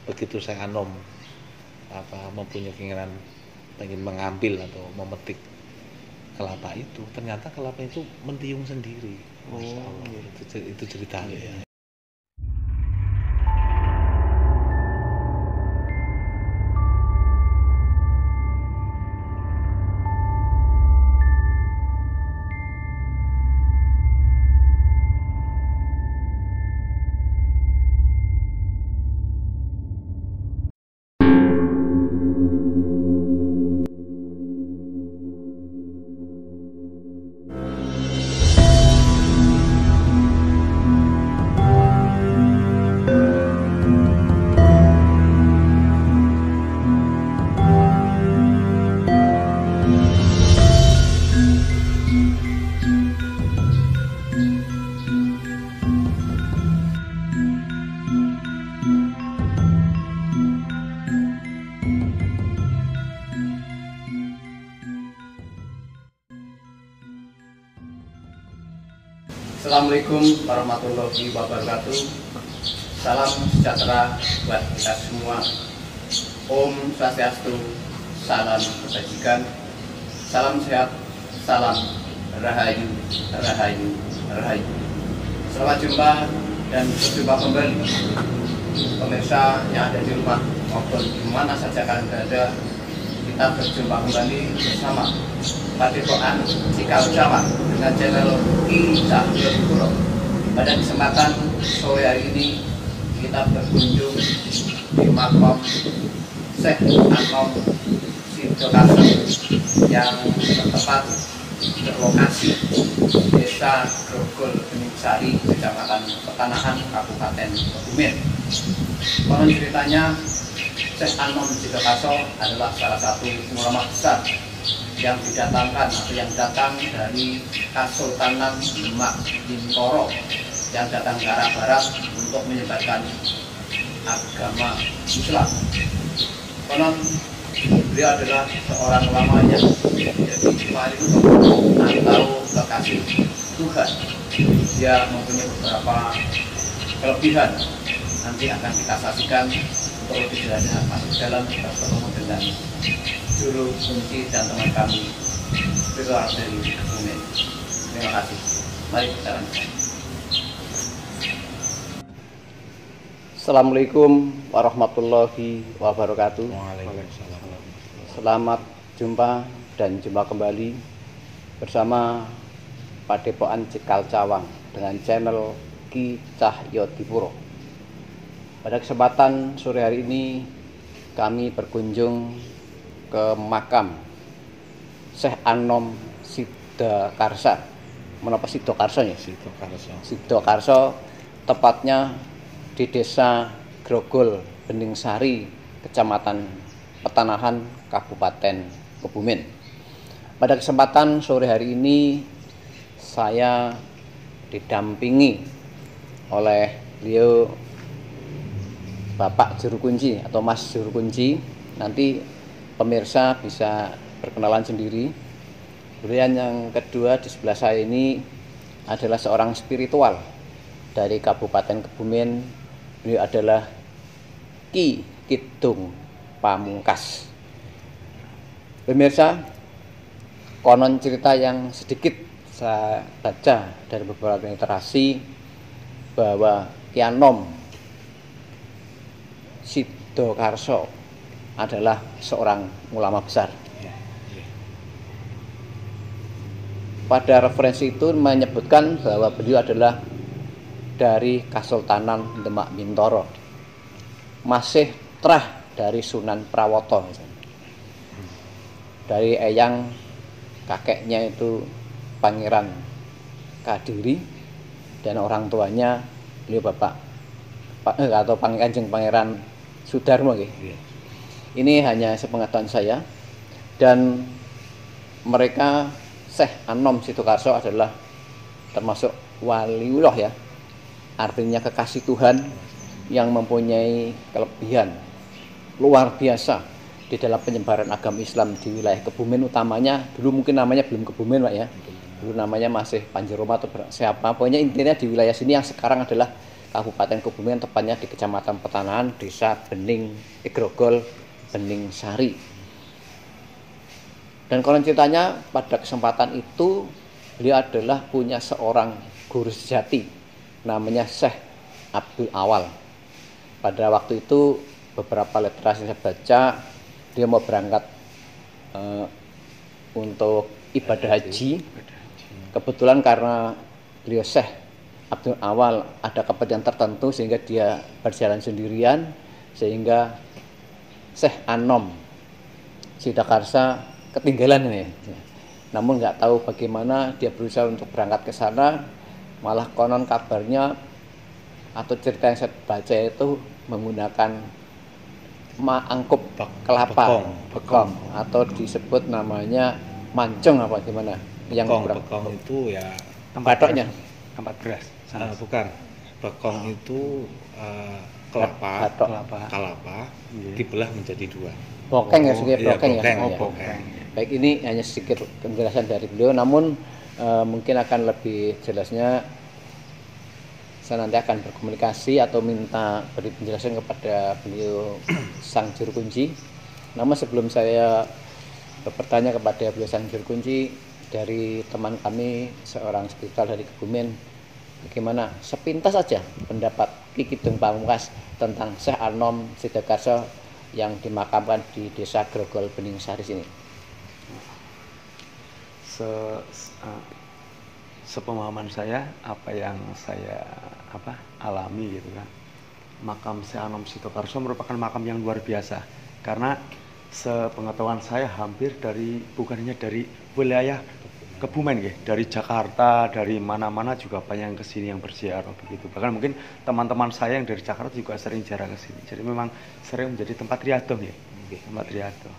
begitu saya Anom mempunyai keinginan ingin mengambil atau memetik kelapa itu, ternyata kelapa itu mentiung sendiri. Masya Allah, itu ceritanya ya. Assalamualaikum warahmatullahi wabarakatuh. Salam sejahtera buat kita semua. Om Swastiastu, salam kebajikan, salam sehat, salam rahayu, rahayu, rahayu. Selamat jumpa dan berjumpa kembali pemirsa yang ada di rumah maupun di mana saja kalian berada. Kita berjumpa kembali bersama Padepokan Cikal Cawang dengan channel Ki Cahyo Dipuro. Pada kesempatan sore hari ini kita berkunjung di makam Syekh Anom Sidokarso yang bertempat berlokasi Desa Grogol Beningsari, Kecamatan Petanahan, Kabupaten Kebumen. Konon ceritanya Syekh Anom Sidokarso adalah salah satu ulama besar yang didatangkan atau yang datang dari Kesultanan Demak Bintoro yang datang ke arah barat untuk menyebarkan agama Islam. Konon beliau adalah seorang ulama yang menjadi paling atau kekasih Tuhan. Dia mempunyai beberapa kelebihan, nanti akan kita saksikan. Untuk lebih jelasnya masuk dalam kita bertemu dengan juru kunci dan teman kami spiritual dari Kebumen. Terima kasih. Mari kita lanjutkan. Assalamualaikum warahmatullahi wabarakatuh. Waalaikumsalam. Selamat jumpa dan jumpa kembali bersama Padepokan Cikal Cawang dengan channel Ki Cahyo Dipuro. Pada kesempatan sore hari ini kami berkunjung ke makam Syekh Anom Sidokarso. Menapa Sidokarso ya? Sidokarso, tepatnya di Desa Grogol Beningsari, Kecamatan Petanahan, Kabupaten Kebumen. Pada kesempatan sore hari ini saya didampingi oleh beliau Bapak Juru Kunci atau Mas Juru Kunci. Nanti pemirsa bisa berkenalan sendiri. Kemudian yang kedua di sebelah saya ini adalah seorang spiritual dari Kabupaten Kebumen. Beliau adalah Ki Kidung Pamungkas. Pemirsa, konon cerita yang sedikit saya baca dari beberapa literasi bahwa Ki Anom Sidokarso adalah seorang ulama besar. Pada referensi itu menyebutkan bahwa beliau adalah dari Kesultanan Demak Bintoro, masih terah dari Sunan Prawoto, dari eyang kakeknya itu Pangeran Kadiri dan orang tuanya beliau bapak atau Kanjeng Pangeran Sudarmo. Ini hanya sepengetahuan saya. Dan mereka Syekh Anom Sidokarso adalah termasuk waliullah ya, artinya kekasih Tuhan yang mempunyai kelebihan luar biasa di dalam penyebaran agama Islam di wilayah Kebumen utamanya. Dulu mungkin namanya belum Kebumen Pak ya, dulu namanya masih Panjeroma atau siapa, pokoknya intinya di wilayah sini yang sekarang adalah Kabupaten Kebumen, tepatnya di Kecamatan Petanahan, Desa Bening Grogol, Bening Sari. Dan konon ceritanya pada kesempatan itu beliau adalah punya seorang guru sejati namanya Syekh Abdul Awal. Pada waktu itu beberapa literasi saya baca, dia mau berangkat untuk ibadah haji. Kebetulan karena beliau Syekh Abdul Awal ada kepentingan tertentu sehingga dia berjalan sendirian, sehingga Syekh Anom Sidakarsa ketinggalan ini. Namun nggak tahu bagaimana dia berusaha untuk berangkat ke sana, malah konon kabarnya atau cerita yang saya baca itu menggunakan mangkup kelapa, bekong, atau disebut namanya mancung apa gimana? Yang bekong itu ya batoknya, tempat beras. Bukan. Bekong itu kelapa dibelah menjadi dua. Bokeng ya, sedikit bokeng ya. Bokeng. Baik, ini hanya sedikit penjelasan dari beliau, namun mungkin akan lebih jelasnya saya nanti akan berkomunikasi atau minta beri penjelasan kepada beliau sang juru kunci. Namun sebelum saya bertanya kepada beliau sang juru kunci, dari teman kami seorang spiritual dari Kebumen, bagaimana sepintas saja pendapat Ki Kidung Pamungkas tentang Syekh Anom Sidakarsa yang dimakamkan di Desa Grogol Bening Sari ini? Sepemahaman saya, apa yang saya alami gitu kan, makam Syekh Anom Sidakarsa merupakan makam yang luar biasa, karena sepengetahuan saya hampir bukan hanya dari wilayah Kebumen ya, dari Jakarta, dari mana-mana juga banyak yang kesini yang berziarah begitu. Bahkan mungkin teman-teman saya yang dari Jakarta juga sering jarang kesini. Jadi memang sering menjadi tempat riadoh ya, tempat riadoh.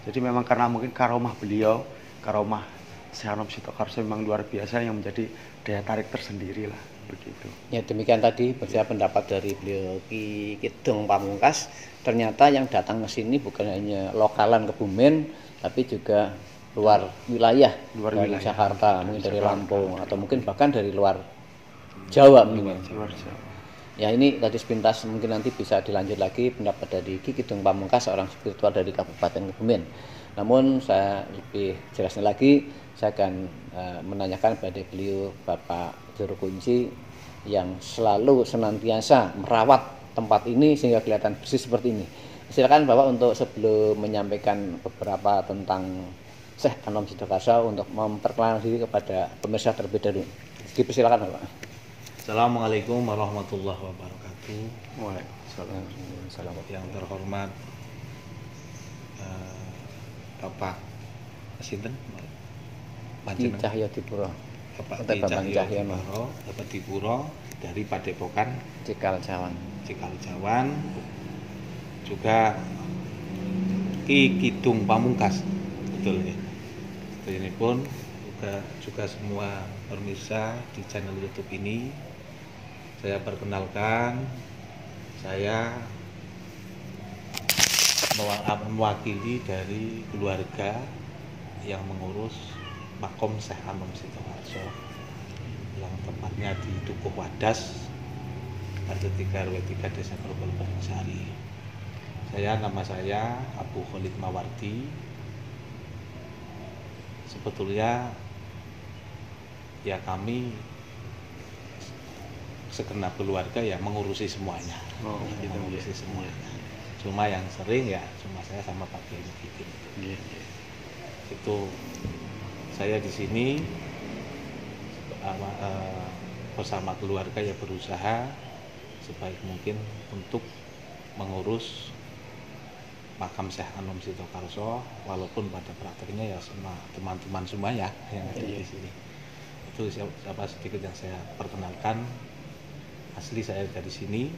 Jadi memang karena mungkin karomah beliau, karomah Syekh Anom Sidakarsa memang luar biasa yang menjadi daya tarik tersendiri lah begitu. Ya, demikian tadi pendapat dari beliau Ki Kidung Pamungkas. Ternyata yang datang ke sini bukan hanya lokalan Kebumen, tapi juga luar wilayah dari Jakarta, mungkin dari Lampung, atau mungkin bahkan dari luar Jawa mungkin. Ya, ini tadi sepintas, mungkin nanti bisa dilanjut lagi pendapat dari Ki Kidung Pamungkas, seorang spiritual dari Kabupaten Kebumen. Namun saya lebih jelasnya lagi, saya akan menanyakan pada beliau Bapak Juru Kunci yang selalu senantiasa merawat tempat ini sehingga kelihatan bersih seperti ini. Silakan Bapak untuk sebelum menyampaikan beberapa tentang Syekh Anom Sidakarsa untuk memperkenalkan diri kepada pemirsa terlebih dahulu. Dipersilakan Bapak. Assalamualaikum warahmatullahi wabarakatuh. Waalaikumsalam. Yang terhormat Bapak Sinten Ki Cahyadipuro, Bapak Ki Cahyadipuro, Bapak Dipuro dari Padepokan Cikal Jawan, juga Ki Kidung Pamungkas, betul ya. Ini pun juga semua pemirsa di channel YouTube ini, saya perkenalkan, saya mewakili dari keluarga yang mengurus makom Syekh Anom Sidakarsa yang tepatnya di Dukuh Wadas, RT 3 RW 3 Desa Grogol Bening Sari. Nama saya Abu Khalid Mawardi. Sebetulnya ya kami segenap keluarga ya mengurusi semuanya. Semuanya. Cuma yang sering ya cuma saya sama Pak Kiai Muhyiddin. Itu saya di sini bersama keluarga ya berusaha sebaik mungkin untuk mengurus makam Syekh Anom Sidakarsa, walaupun pada prakteknya ya sama teman-teman semua ya yang ada di sini. Itu siapa sedikit yang saya perkenalkan. Asli saya dari sini,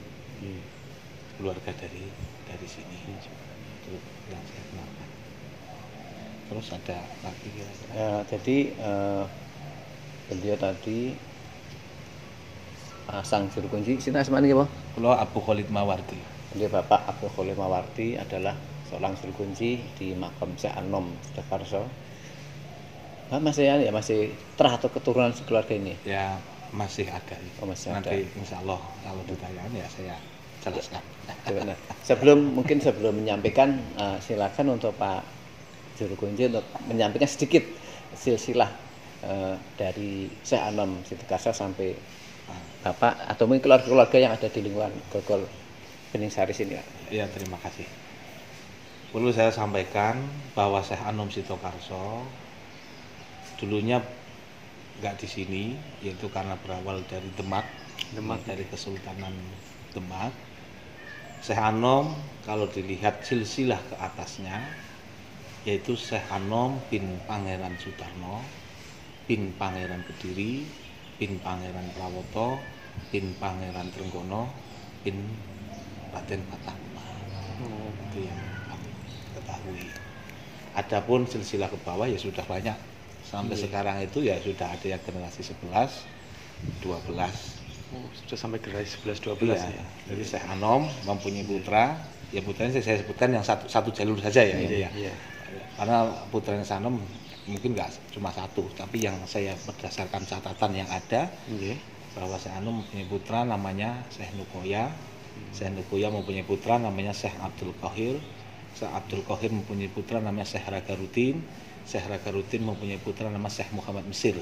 keluarga dari sini. Itu yang saya kenalkan. Terus ada lagi kira-kira. Jadi beliau tadi sang juru kunci, sini asmane apa? Kula Abu Khalid Mawardi. Beliau Bapak Abu Khalid Mawardi adalah seorang juru kunci di makam Syekh Anom Sidakarsa. Masih terah atau keturunan keluarga ini? Ya, Masih ada. Oh, masih ada. Nanti insya Allah kalau ditanyakan ya saya jelaskan. Benar. Mungkin sebelum menyampaikan, silakan untuk Pak Juru Kunci untuk menyampaikan sedikit silsilah dari Syekh Anom Sitokarso sampai Bapak atau mungkin keluarga-keluarga yang ada di lingkungan Grogol Bening Sari sini. Ya, terima kasih. Perlu saya sampaikan bahwa Syekh Anom Sitokarso dulunya nggak di sini, yaitu karena berawal dari Demak, dari Kesultanan Demak. Syekh Anom kalau dilihat silsilah ke atasnya, yaitu Syekh Anom bin Pangeran Sutarno, bin Pangeran Kediri, bin Pangeran Prawoto, bin Pangeran Trenggono, bin Raden Patahma. Itu yang kami ketahui. Adapun silsilah ke bawah ya sudah banyak. Sampai sekarang itu ya sudah ada yang generasi 11, 12. Sudah sampai generasi 11, 12 Iya, ya. jadi Syekh Anom mempunyai putra, ya putranya saya sebutkan yang satu jalur saja ya. Iya. Karena putranya Syekh Anom mungkin nggak cuma satu, tapi yang saya berdasarkan catatan yang ada, bahwa Syekh Anom mempunyai putra namanya Syekh Nukoya. Syekh Nukoya mempunyai putra namanya Syekh Abdul Qahir. Syekh Abdul Qahir mempunyai putra namanya Syekh Ragaruddin. Syekh Ragaruddin mempunyai putra nama Syekh Muhammad Mesir.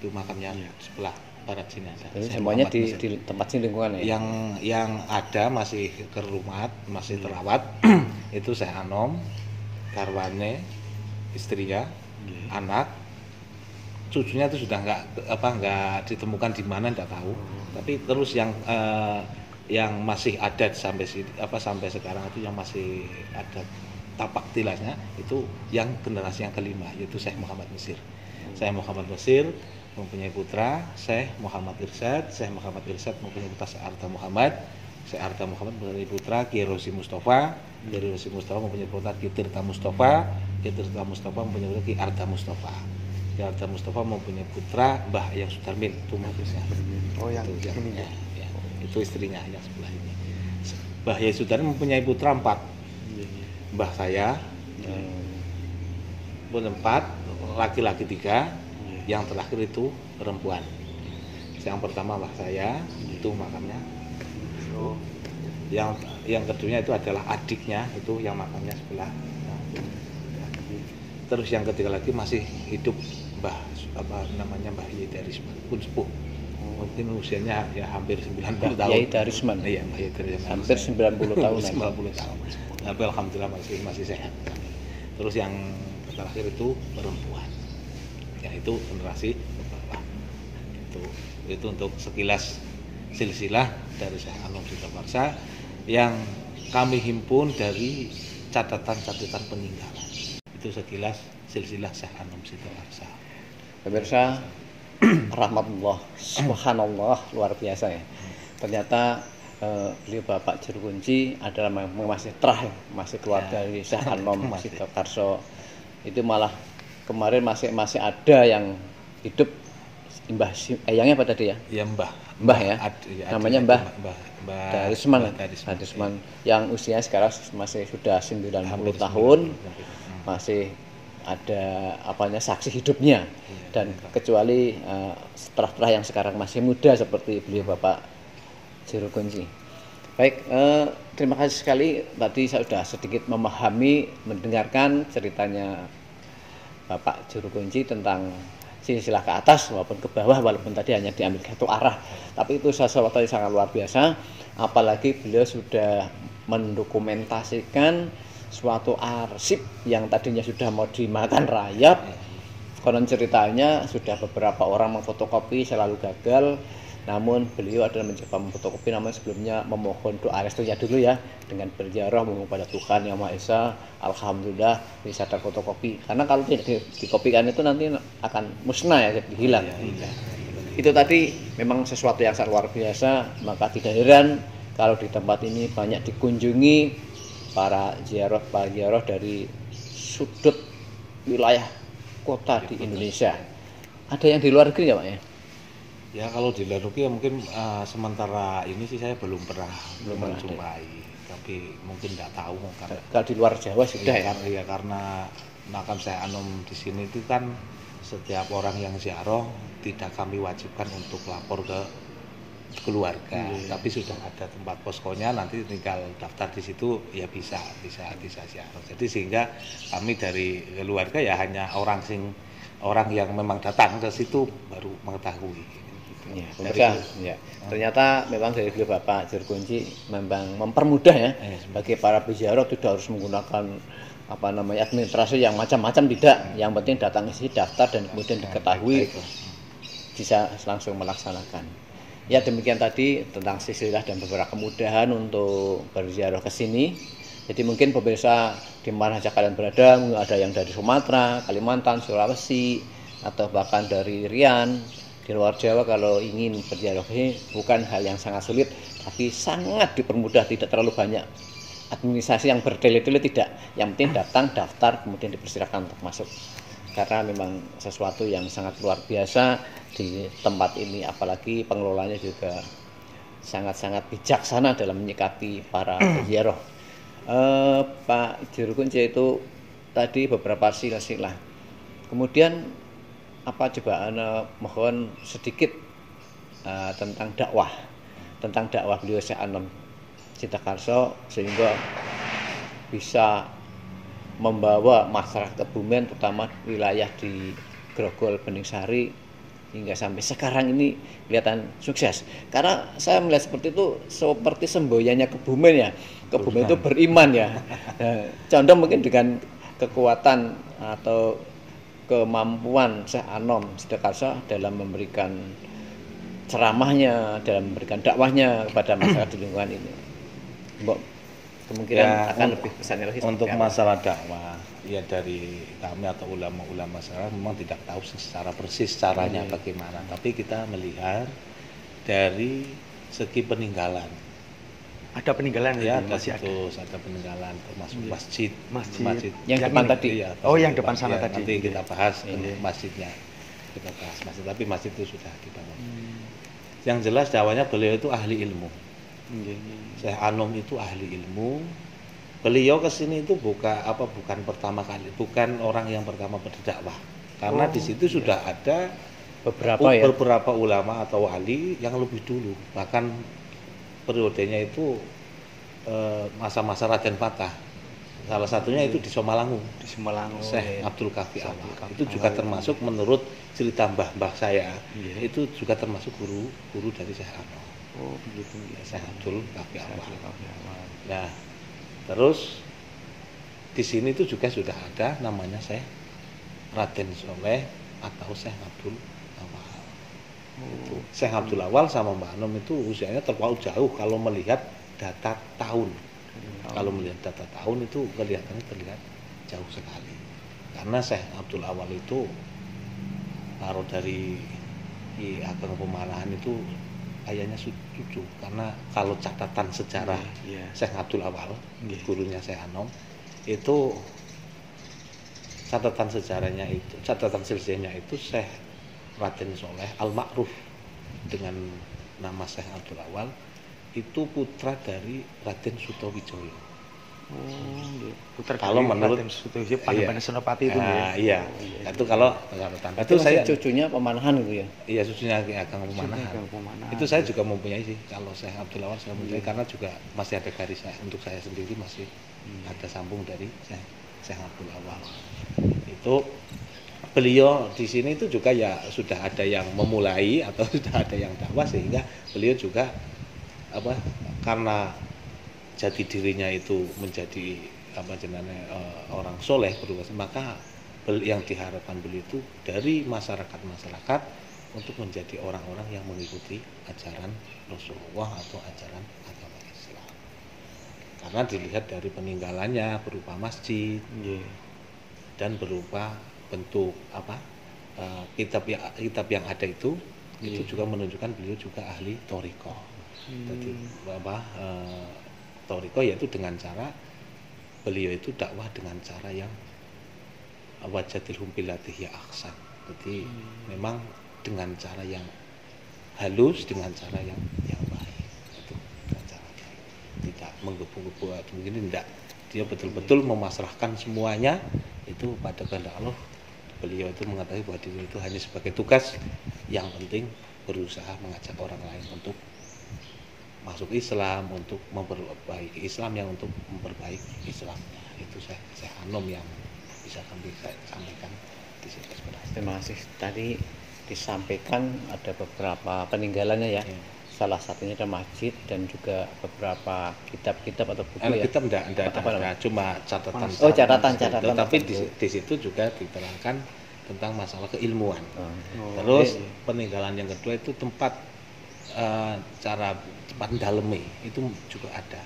Itu makamnya sebelah barat sini ada. Jadi semuanya di tempat sini lingkungan ya. Yang ada masih kerumat, masih terawat itu Syekh Anom, karwane, istrinya, anak, cucunya itu sudah nggak ditemukan di mana, nggak tahu. Tapi terus yang masih ada sampai sekarang itu yang masih ada tapak tilasnya itu yang generasi yang kelima, yaitu Syekh Muhammad Mesir. Syekh Muhammad Mesir mempunyai putra Syekh Muhammad Irsyad. Syekh Muhammad Irsyad mempunyai putra Syekh Arta Muhammad. Syekh Arta Muhammad mempunyai putra Kiai Rosi Mustafa. Kiai Rosi Mustafa mempunyai putra Kiai Tirta Mustafa. Kiai Tirta Mustafa mempunyai putra Kiai Arta Mustafa. Kiai Arta Mustafa mempunyai putra Mbah Yang Sudarmin, itu maksudnya. Oh, yang itu, ini ya. Itu istrinya yang sebelah ini. Mbah Yang Sudarmin mempunyai putra 4. Mbah saya pun 4, laki-laki 3, yang terakhir itu perempuan. Yang pertama mbah saya itu makamnya. Yang keduanya itu adalah adiknya, itu yang makamnya sebelah. Terus yang ketiga lagi masih hidup Mbah Yai Darisman, pun sepuh. Mungkin usianya ya hampir 90 tahun. Yai Darisman. Iya, Mbah Yai Darisman. Hampir 90 tahun. 90 tahun. Tapi alhamdulillah masih sehat. Terus yang terakhir itu perempuan. Ya itu generasi ke bawah. Itu untuk sekilas silsilah dari Syekh Anom Sitokarso yang kami himpun dari catatan-catatan peninggalan. Itu sekilas silsilah Syekh Anom Sitokarso. Pemirsa, rahmatullah, subhanallah, luar biasa ya. Ternyata beliau Bapak Juru Kunci adalah masih terah, masih keluarga dari Syekh Anom Sitokarso. Itu malah kemarin masih ada yang hidup. Mbah ayangnya apa tadi ya? Ya Mbah ya. Namanya Mbah Darisman. Darisman. Yang usianya sekarang masih sudah 90 tahun. Masih ada saksi hidupnya. Dan kecuali terah-terah yang sekarang masih muda seperti beliau Bapak Juru Kunci. Baik, terima kasih sekali. Tadi saya sudah sedikit memahami, mendengarkan ceritanya Bapak Juru Kunci tentang silsilah ke atas maupun ke bawah, walaupun tadi hanya diambil satu arah. Tapi itu sesuatu yang sangat luar biasa. Apalagi beliau sudah mendokumentasikan suatu arsip yang tadinya sudah mau dimakan rayap. Konon ceritanya sudah beberapa orang memfotokopi selalu gagal. Namun beliau adalah mencoba memfotokopi, namun sebelumnya memohon doa restunya dulu ya, dengan berziarah memohon pada Tuhan Yang Maha Esa. Alhamdulillah bisa terfotokopi, karena kalau tidak dikopikan itu nanti akan musnah ya, jadi hilang. Itu tadi memang sesuatu yang sangat luar biasa. Maka tidak heran kalau di tempat ini banyak dikunjungi para ziarah dari sudut wilayah kota di Indonesia. Ada yang di luar negeri ya Pak ya? Ya kalau di luar negeri ya mungkin sementara ini sih saya belum pernah menjumpai, tapi mungkin nggak tahu kalau di luar Jawa sudah ya. Karena makam Syekh Anom di sini itu kan setiap orang yang ziarah tidak kami wajibkan untuk lapor ke keluarga, tapi sudah ada tempat poskonya, nanti tinggal daftar di situ ya bisa ziarah. Jadi sehingga kami dari keluarga ya hanya orang yang memang datang ke situ baru mengetahui. Ya, pemirsa, ya. Ternyata memang dari beliau Bapak Jurkunci memang mempermudah ya bagi para peziarah, tidak harus menggunakan administrasi yang macam-macam, tidak. Yang penting datang ke sini daftar dan kemudian diketahui bisa langsung melaksanakan. Ya, demikian tadi tentang silsilah dan beberapa kemudahan untuk berziarah ke sini. Jadi mungkin pemirsa di mana saja kalian berada, ada yang dari Sumatera, Kalimantan, Sulawesi, atau bahkan dari Rian, di luar Jawa, kalau ingin berziarah ke sini bukan hal yang sangat sulit, tapi sangat dipermudah, tidak terlalu banyak administrasi yang bertele-tele, tidak. Yang penting datang, daftar, kemudian dipersilakan untuk masuk. Karena memang sesuatu yang sangat luar biasa di tempat ini, apalagi pengelolanya juga sangat-sangat bijaksana dalam menyikapi para peziarah. Pak Jurkunci itu tadi beberapa silsilah. Kemudian apa coba mohon sedikit tentang dakwah beliau Syekh Anom Citakarso, sehingga bisa membawa masyarakat Kebumen, terutama wilayah di Grogol, Beningsari, hingga sampai sekarang ini kelihatan sukses. Karena saya melihat seperti itu, seperti semboyannya Kebumen ya. Kebumen itu beriman ya. Nah, condong mungkin dengan kekuatan atau kemampuan Syekh Anom Citakarso dalam memberikan ceramahnya, dalam memberikan dakwahnya kepada masyarakat di lingkungan ini. Kemungkinan ya, akan lebih besarnya lagi untuk masalah dakwah ya, dari kami atau ulama-ulama masyarakat memang tidak tahu secara persis caranya bagaimana, tapi kita melihat dari segi peninggalan. Ada peninggalan ya, ada peninggalan termasuk masjid yang depan tadi ya, yang depan sana tadi nanti kita bahas masjidnya, kita bahas masjid, tapi masjid itu sudah dibangun. Yang jelas dakwahnya beliau itu ahli ilmu. Syekh Anom itu ahli ilmu. Beliau kesini itu bukan pertama kali, bukan orang yang pertama berdakwah. Karena di situ sudah ada beberapa ulama atau wali yang lebih dulu. Bahkan periodenya itu masa-masa Raden Patah. Salah satunya itu di Somalangu. Syekh Abdul Kafi Awal. Itu juga termasuk menurut cerita mbah saya. Itu juga termasuk guru dari Syekh Anom. Oh begitu ya, Syekh Abdul Kafi Awal. Nah, terus di sini itu juga sudah ada namanya Syekh Raden Soleh atau Syekh Abdul Awal. Itu Syekh Abdul Awal sama Mbak Anom itu usianya terpaut jauh kalau melihat data tahun. Kalau melihat data tahun itu kelihatannya terlihat jauh sekali. Karena Syekh Abdul Awal itu taruh dari Ageng Pemanahan itu kayaknya cucu, karena kalau catatan sejarah Syekh Abdul Awal, gurunya Syekh Anom, itu catatan sejarahnya itu, catatan silsilahnya itu Syekh Raden Soleh Al-Ma'ruf dengan nama Syekh Abdul Awal itu putra dari Raden Sutowijoyo. Putra kalau menurut Raden Sutowijoyo, Panembahan Senopati itu ya. Itu kalau itu saya cucunya Pemanahan itu ya. Iya, cucunya Ageng Pemanahan. Itu saya juga mempunyai sih, kalau Syekh Abdul Awal saya mempunyai, karena juga masih ada garis untuk saya sendiri masih ada sambung dari Syekh Abdul Awal. Itu beliau di sini itu juga ya sudah ada yang memulai atau sudah ada yang dakwah, sehingga beliau juga karena jati dirinya itu menjadi orang soleh berdosa, maka yang diharapkan beliau itu dari masyarakat untuk menjadi orang-orang yang mengikuti ajaran Rasulullah atau ajaran agama Islam. Karena dilihat dari peninggalannya berupa masjid dan berupa bentuk kitab yang ada itu juga menunjukkan beliau juga ahli thariqah. Jadi thariqah yaitu dengan cara beliau itu dakwah dengan cara yang wajadilhum billatii ahsan. Jadi memang dengan cara yang halus, dengan cara yang baik. Itu dengan cara tidak menggebu-gebu atau mungkin tidak. Dia betul-betul memasrahkan semuanya itu pada kehendak Allah beliau itu mengetahui bahwa diri itu hanya sebagai tugas, yang penting berusaha mengajak orang lain untuk masuk Islam, untuk memperbaiki Islam, yang untuk memperbaiki Islamnya. Itu saya Anom yang bisa kami sampaikan di sini sebenarnya. Terima kasih. Tadi disampaikan ada beberapa peninggalannya ya. Salah satunya ada masjid dan juga beberapa kitab-kitab atau buku ya. Kitab enggak Apa ada, cuma catatan. Oh, catatan. Tapi di situ juga diterangkan tentang masalah keilmuan. Oh. Terus peninggalan yang kedua itu tempat tempat dalemi itu juga ada.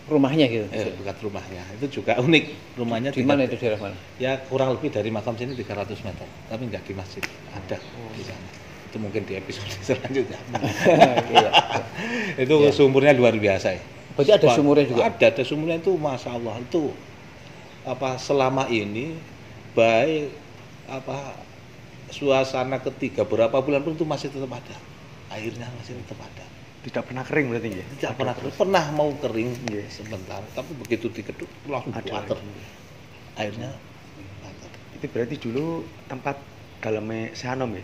Rumahnya gitu. Dekat rumahnya. Itu juga unik. Rumahnya di mana itu, daerah mana? Ya kurang lebih dari makam sini 300 meter, tapi enggak di masjid. Ada di sana. Itu mungkin di episode selanjutnya. Itu sumurnya luar biasa ya. Berarti ada sumurnya juga? Ada sumurnya itu, masya Allah, itu selama ini baik suasana ketiga berapa bulan pun itu masih tetap ada, airnya masih tetap ada. Tidak pernah kering berarti ya? Tidak pernah kering. Pernah mau kering sebentar, tapi begitu dikeduk langsung water. Airnya water. Itu berarti dulu tempat dalamnya Seanom ya?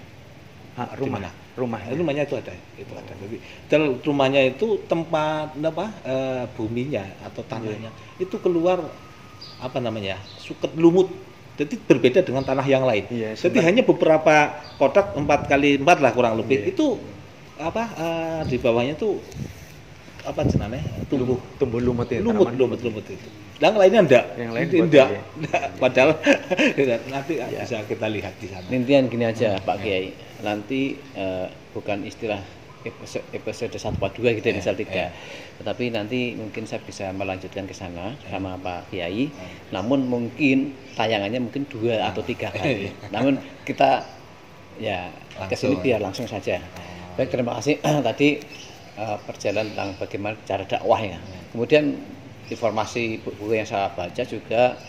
Rumahnya itu ada. Jadi dan rumahnya itu tempat buminya atau tanahnya itu keluar suket lumut. Jadi berbeda dengan tanah yang lain. Jadi hanya beberapa kotak 4x4 lah kurang lebih. Itu di bawahnya tuh tumbuh lumut ya. Lumut itu. Yang lainnya enggak. Enggak. Padahal nanti bisa kita lihat di sana. Intian gini aja Pak Kiai. Nanti bukan istilah episode 1 part 2 gitu ya, misal 3. Tetapi nanti mungkin saya bisa melanjutkan ke sana sama Pak Kiai. Namun mungkin tayangannya mungkin 2 atau 3 kali. Namun kita ya ke sini biar langsung saja. Baik, terima kasih. Tadi perjalanan tentang bagaimana cara dakwahnya. Kemudian informasi buku yang saya baca juga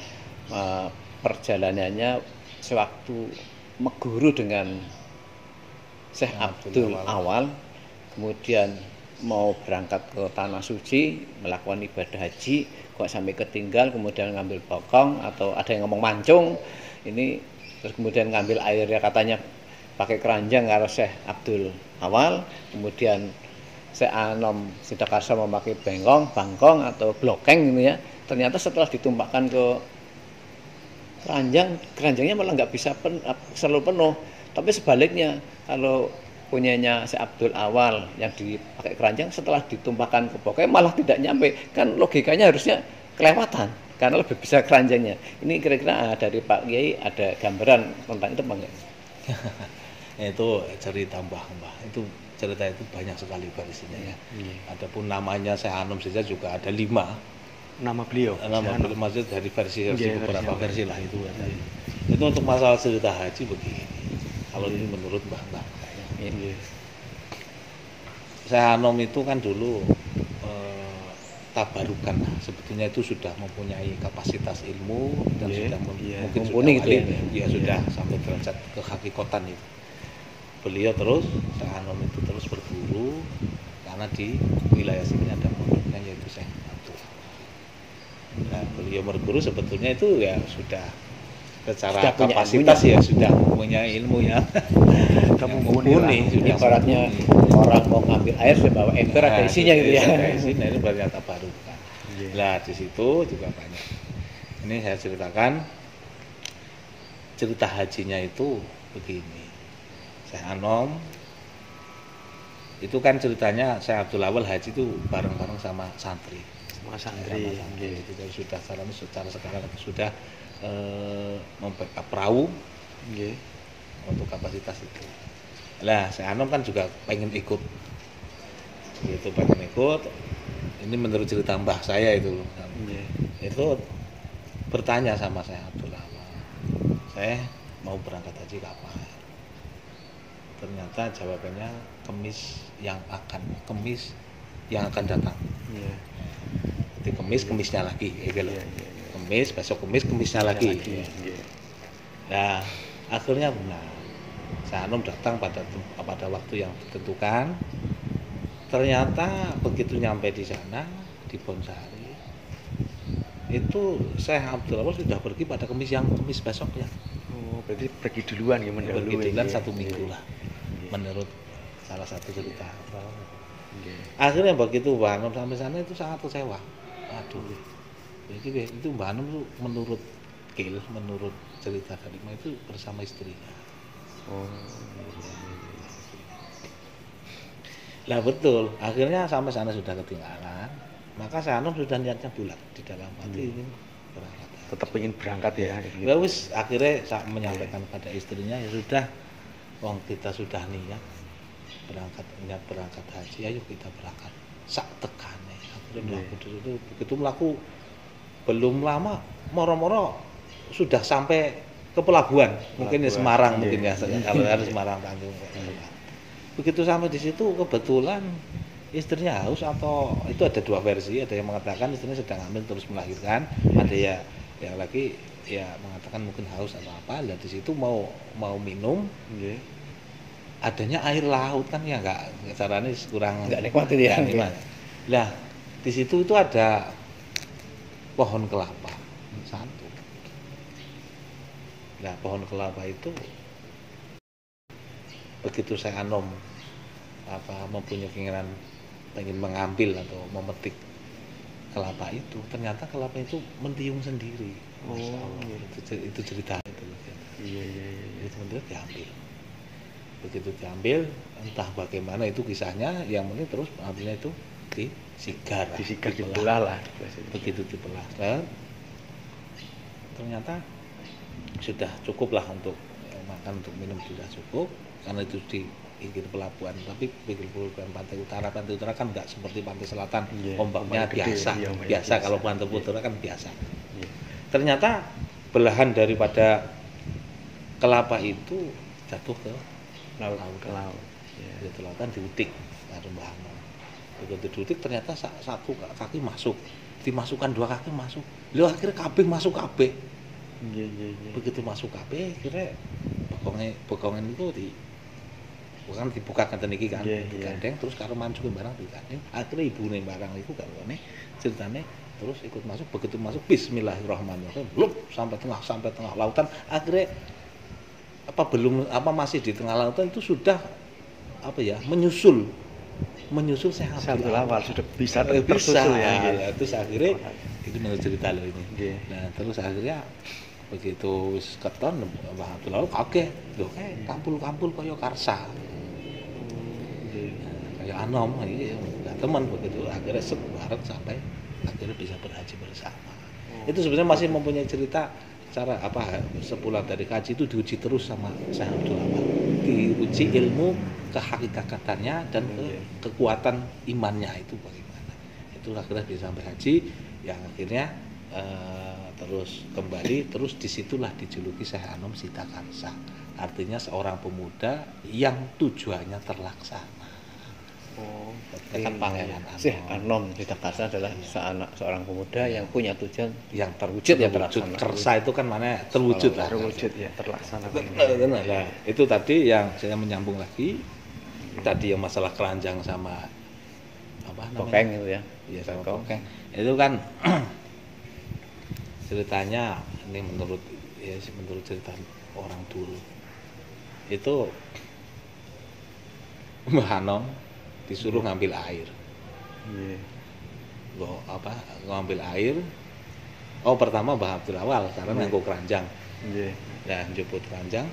perjalanannya sewaktu meguru dengan Syekh Abdul Awal, kemudian mau berangkat ke Tanah Suci melakukan ibadah haji, kok sampai ketinggal, kemudian ngambil bokong atau ada yang ngomong mancung ini, terus kemudian ngambil airnya katanya pakai keranjang karo Syekh Abdul Awal, kemudian Syekh Anom Sitokarso memakai bangkong atau blokeng gitu ya. Ternyata setelah ditumpahkan ke keranjangnya malah nggak bisa selalu penuh. Tapi sebaliknya, kalau punyanya Syekh Abdul Awal yang dipakai keranjang setelah ditumpahkan ke bokeh malah tidak nyampe. Kan logikanya harusnya kelewatan karena lebih bisa keranjangnya. Ini kira-kira dari Pak Kiai ada gambaran tentang itu Pak? Itu cerita Mbah. Itu cerita itu banyak sekali versinya ya. Adapun namanya Syekh Anom saja juga ada 5. Nama beliau. Maksud dari versi beberapa versi lah itu ada. Itu untuk masalah cerita haji begini. Kalau ini menurut Mbah Syekh Anom itu kan dulu tabarukan, sebetulnya itu sudah mempunyai kapasitas ilmu dan sudah mungkin sudah sudah sampai derajat kehakikatan itu. Beliau terus Syekh Anom itu terus berburu karena di wilayah sini ada pondoknya yaitu Syekh Abdul. Nah, beliau berburu sebetulnya itu ya sudah secara kapasitas ya sudah punya ilmu yang mumpuni. Ibaratnya orang mau ngambil air sudah bawa ember ada isinya gitu ya. Isinya itu banyak tabarukan. Nah di situ juga banyak. Ini saya ceritakan cerita hajinya itu begini. Syekh Anom itu kan ceritanya Syekh Abdul Awal haji itu bareng-bareng sama santri. Itu sudah secara sekarang sudah membackup perahu untuk kapasitas itu. Nah, Syekh Anom kan juga pengen ikut. Ini menurut cerita mbah saya itu. Itu bertanya sama Syekh Abdul Awal, saya mau berangkat haji kapan? Ternyata jawabannya Kemis yang akan datang. Jadi kemisnya lagi, Kemis, besok kemisnya lagi. Nah, akhirnya benar. Syekh Anom datang pada waktu yang ditentukan. Ternyata begitu nyampe di sana di Bonsari, itu Syekh Abdul Awal sudah pergi pada kemis besoknya. berarti pergi duluan ya mendahului. Pergi duluan ya. 1 minggu Iya. lah, menurut salah satu cerita. Iya. Akhirnya begitu Mbak Anom sampai sana itu sangat kecewa. Aduh, jadi itu Mbak Anom tuh menurut menurut cerita Khalifah itu bersama istrinya. Oh. Lah betul, akhirnya sampai sana sudah ketinggalan. Maka Sanom sudah niatnya bulat di dalam hati ini berangkat. Tetap ingin berangkat ya. Gitu. Ya wis, akhirnya saya menyampaikan pada istrinya, ya sudah, wong kita sudah niat berangkat haji, ayo kita berangkat. Sak tekane. Akhirnya melaku itu begitu melaku belum lama moro-moro sudah sampai ke pelabuhan, mungkin ya Semarang mungkin ya, kalau ada Semarang Tanjung. Begitu sampai di situ kebetulan istrinya haus, atau itu ada dua versi, ada yang mengatakan istrinya sedang hamil terus melahirkan, ada ya yang lagi ya mengatakan mungkin haus atau apa. Dan di situ mau minum, adanya air laut kan ya nggak caranya kurang nggak nikmatin ya. Lah di situ itu ada pohon kelapa satu. Nah pohon kelapa itu begitu saya Anom mempunyai keinginan ingin mengambil atau memetik kelapa itu, ternyata kelapa itu mentiung sendiri. Itu cerita itu. Iya. Itu sendiri diambil. Begitu diambil, entah bagaimana itu kisahnya, yang penting terus ambilnya itu disigar, dibelah lah. Begitu dibelah, ternyata sudah cukup lah untuk makan, untuk minum sudah cukup, karena itu di pinggir pelabuhan. Tapi pinggir pelabuhan pantai utara kan nggak seperti pantai selatan, ombaknya biasa. Kalau pantai utara kan biasa. Ternyata belahan daripada kelapa itu jatuh ke laut. Itu lautan diutik, begitu diutik ternyata satu kaki masuk, dimasukkan 2 kaki masuk. Lalu akhirnya kabeh masuk kabeh. Begitu masuk kabeh, akhirnya bokongan itu bukan dibuka ngeten iki kan, digandeng terus karo mancuke barang digandeng. Akhirnya ibune barang iku karone ceritane terus ikut masuk. Begitu masuk bismillahirrahmanirrahim, blub sampai tengah lautan. Akhirnya masih di tengah lautan itu sudah menyusul saya Abdul Awal sudah bisa tersusul ya. Terus akhirnya itu menurut cerita lo ini. Nah terus akhirnya begitu wis keton Mbah Abdul Awal kaget, lho kampul-kampul kaya karsa. Kayak Anom iki teman begitu, akhirnya bareng sampai akhirnya bisa berhaji bersama. Itu sebenarnya masih mempunyai cerita cara sepulang dari haji itu diuji terus sama Syekh Abdul Awal, diuji ilmu kehakikatannya dan kekuatan imannya itu bagaimana. Itu akhirnya bisa sampai haji, yang akhirnya terus kembali, terus disitulah dijuluki Syekh Anom Sitakarsa, artinya seorang pemuda yang tujuannya terlaksana. Kan Pangeran Anom. Syekh Anom Sitakarsa adalah seorang pemuda yang punya tujuan yang terwujud ya terlaksana. Kersa itu kan mana terwujud lah. Terwujud ya terlaksana. Nah, itu tadi yang saya menyambung lagi. Tadi yang masalah keranjang sama Tokeng itu ya. Iya sama tokeng. Itu kan ceritanya ini menurut cerita orang dulu. Itu Mbah Anom disuruh ngambil air. Ngambil air. Pertama Mbah Abdul Awal karena nganggo keranjang. Nah, njuput keranjang.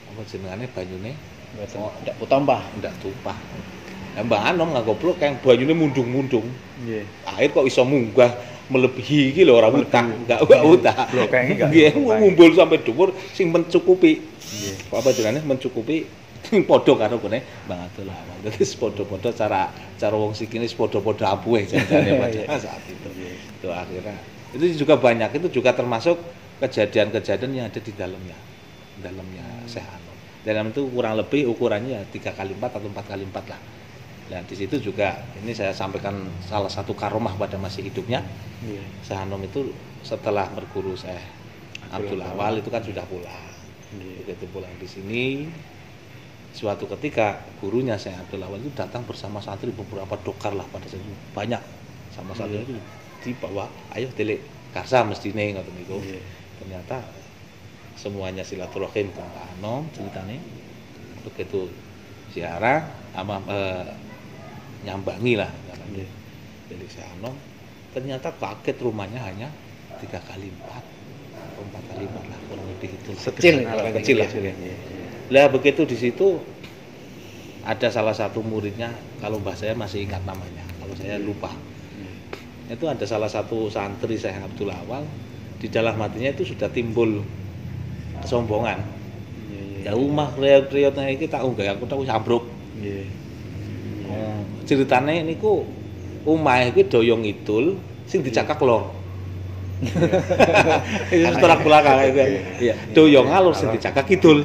Apa jenengane banyune? Ndak tumpah. Nah, Mbah Anom nganggo pluk yang banyune mundung-mundung. Air kok iso munggah melebihi iki lho, ora utah, enggak utah. Blokenge enggak. Nggih, ngumpul sampai dhuwur sing mencukupi. Apa jenenge mencukupi padha karo kene Mbah Abdul Awal. Dadi padha-padha cara wong sikine padha-padha abuhe jane pada saat itu. Itu akhirnya itu juga banyak, itu juga termasuk kejadian-kejadian yang ada di dalamnya Syekh Anom. Dalam itu kurang lebih ukurannya 3x4 atau 4x4 lah. Nah di situ juga ini saya sampaikan salah satu karomah pada masih hidupnya. Syekh Anom itu setelah berguru Syekh Abdul Awal itu kan sudah pulang. Begitu pulang di sini, suatu ketika gurunya Syekh Abdul Awal itu datang bersama santri beberapa dokar lah pada saat itu banyak, sama santri itu dibawa, ayo delik karsa mestine ngoten niku. Ternyata semuanya silaturahim ke Pak Anom ceritanya. Begitu ziarah sama nyambangi lah namanya. Jadi si Anom ternyata kaget rumahnya hanya 3x4 atau 4x4 lah kurang lebih itu. Kecil lah. Lah begitu di situ ada salah satu muridnya, kalau mbah saya masih ingat namanya, kalau saya lupa. Itu ada salah satu santri Syekh Abdul Awal, di dalam hatinya itu sudah timbul kesombongan. Ya rumah riot-riotnya iki tak unggah aku tahu ambruk. Ceritane niku omah iki doyong idul sing dicakak lor. Itu tolak belakang itu. Iya, doyong alur sing dicakak kidul.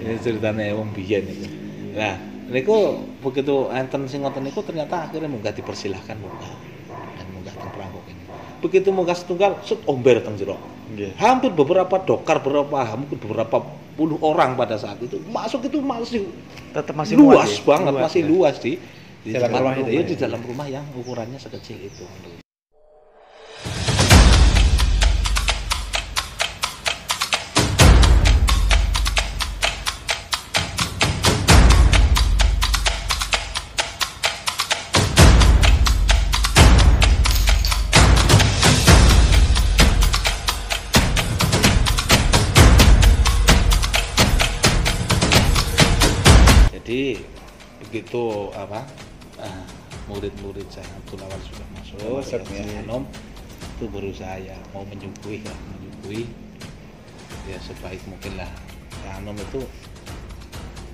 Ini ceritane wong biyen itu. Nah, niku begitu enten sing ngoten niku ternyata akhirnya munggah dipersilahkan munggah. Dan munggah teng perampok ini. Begitu munggah setunggal set omber teng jero. Hampir beberapa dokar mungkin beberapa puluh orang pada saat itu masuk itu masih tetap masih luas ya? banget, luas, masih ya? luas di dalam rumah itu ya? Di dalam rumah yang ukurannya sekecil itu. Jadi begitu murid-murid saya Abdul Awal sudah masuk, Anom itu berusaha ya mau menyuguhi ya sebaik mungkin lah. Anom itu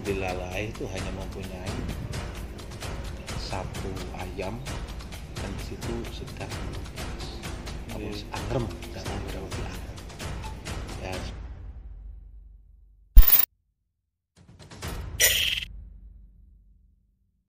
dilalai itu hanya mempunyai 1 ayam dan di situ sedang harus angrem dan